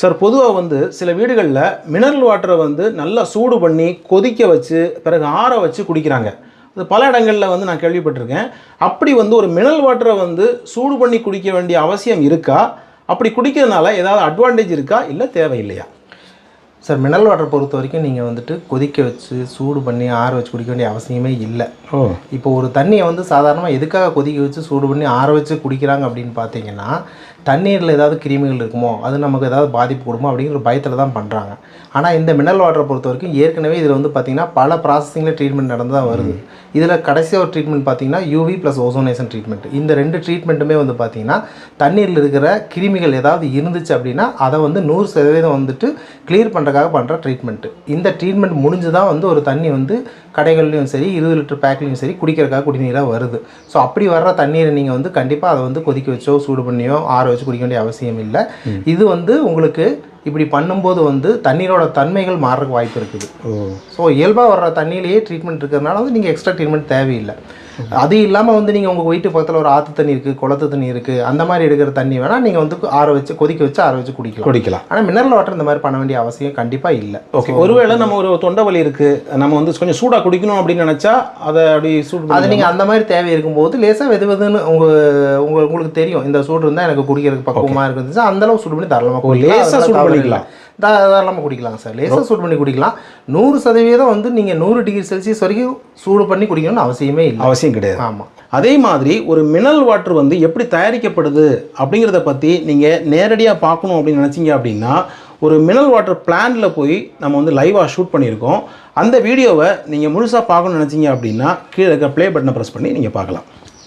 Sir பொதுவாக வந்து சில வீடுகளில் மினரல் வாட்டரை வந்து நல்லா சூடு பண்ணி கொதிக்க வச்சு பிறகு ஆற வச்சு குடிக்கிறாங்க. அது பல இடங்களில் வந்து நான் கேள்விப்பட்டிருக்கேன். அப்படி வந்து ஒரு மினரல் வாட்டரை வந்து சூடு பண்ணி குடிக்க வேண்டிய அவசியம் இருக்கா? அப்படி குடிக்கிறதுனால ஏதாவது அட்வான்டேஜ் இருக்கா, இல்லை தேவையில்லையா? சார், மினரல் வாட்டர் பொறுத்த வரைக்கும் நீங்கள் வந்துட்டு கொதிக்க வச்சு சூடு பண்ணி ஆற வச்சு குடிக்க வேண்டிய அவசியமே இல்லை. இப்போ ஒரு தண்ணியை வந்து சாதாரணமாக எதுக்காக கொதிக்க வச்சு சூடு பண்ணி ஆற வச்சு குடிக்கிறாங்க அப்படின்னு பார்த்தீங்கன்னா, தண்ணீரில் ஏதாவது கிருமிகள் இருக்குமோ, அது நமக்கு ஏதாவது பாதிப்பு கொடுமோ அப்படிங்கிற பயத்தில் தான் பண்ணுறாங்க. ஆனால் இந்த மினரல் வாட்டரை பொறுத்த வரைக்கும் ஏற்கனவே இதில் வந்து பார்த்திங்கன்னா பல ப்ராசஸிங்கில் ட்ரீட்மெண்ட் நடந்து தான் வருது. இதில் கடைசியாக ஒரு ட்ரீட்மெண்ட் பார்த்திங்கன்னா யூவி ப்ளஸ் ஓசோனேஷன் ட்ரீட்மெண்ட். இந்த 2 ட்ரீட்மெண்ட்டுமே வந்து பார்த்திங்கன்னா தண்ணீரில் இருக்கிற கிருமிகள் ஏதாவது இருந்துச்சு அப்படின்னா அதை வந்து 100% வந்துட்டு கிளியர் பண்ணுறதுக்காக பண்ணுற ட்ரீட்மெண்ட்டு. இந்த ட்ரீட்மெண்ட் முடிஞ்சு தான் வந்து ஒரு தண்ணி வந்து கடைகள்லையும் சரி 20 லிட்டர் பேக்லையும் சரி குடிக்கிறதுக்காக குடிநீராக வருது. ஸோ அப்படி வர்ற தண்ணீரை நீங்கள் வந்து கண்டிப்பாக அதை வந்து கொதிக்க வச்சோ சூடு பண்ணியோ ஆற வச்சு குடிக்க வேண்டிய அவசியம் இல்லை. இது வந்து உங்களுக்கு இப்படி பண்ணும்போது வந்து தண்ணீரோட தன்மைகள் மாறுறதுக்கு வாய்ப்பு இருக்குது. ஸோ இயல்பாக வர்ற தண்ணியிலேயே ட்ரீட்மெண்ட் இருக்கிறதுனால வந்து நீங்கள் எக்ஸ்ட்ரா ட்ரீட்மெண்ட் தேவையில்லை. அது இல்லாமல் வந்து நீங்கள் உங்கள் வீட்டு பக்கத்தில் ஒரு ஆற்று தண்ணி இருக்குது, குளத்து தண்ணி இருக்குது, அந்த மாதிரி எடுக்கிற தண்ணி வேணால் நீங்கள் வந்து ஆற வச்சு கொதிக்க வச்சு ஆற வச்சு குடிக்கலாம். ஆனால் மினரல் வாட்டர் இந்த மாதிரி பண்ண வேண்டிய அவசியம் கண்டிப்பாக இல்லை. ஓகே, ஒருவேளை நம்ம ஒரு தொண்டை வலி இருக்குது, நம்ம வந்து கொஞ்சம் சூடாக குடிக்கணும் அப்படின்னு நினச்சா அதை அப்படி சூடு அது நீங்கள் அந்த மாதிரி தேவை இருக்கும்போது லேசாக வெதுன்னு உங்களுக்கு தெரியும் இந்த சூடு இருந்தால் எனக்கு குடிக்கிறதுக்கு பக்குவமாக இருக்குதுச்சு, அந்தளவு சூடு பண்ணி தாராளமாக லேசாக சூடு பண்ணிக்கலாம். தாராளமாக குடிக்கலாம் சார். லேசாக சூடு பண்ணி குடிக்கலாம். 100% வந்து நீங்கள் 100 டிகிரி செல்சியஸ் வரைக்கும் சூடு பண்ணி குடிக்கணும்னு அவசியமே இல்லை, அவசியம் கிடையாது. ஆமாம். அதே மாதிரி ஒரு மினரல் வாட்டர் வந்து எப்படி தயாரிக்கப்படுது அப்படிங்கிறத பற்றி நீங்கள் நேரடியாக பார்க்கணும் அப்படின்னு நினச்சிங்க அப்படின்னா ஒரு மினரல் வாட்டர் பிளான்ட்டில் போய் நம்ம வந்து லைவாக ஷூட் பண்ணியிருக்கோம். அந்த வீடியோவை நீங்கள் முழுசாக பார்க்கணும்னு நினச்சிங்க அப்படின்னா கீழே இருக்க ப்ளே பட்டனை ப்ரெஸ் பண்ணி நீங்கள் பார்க்கலாம்.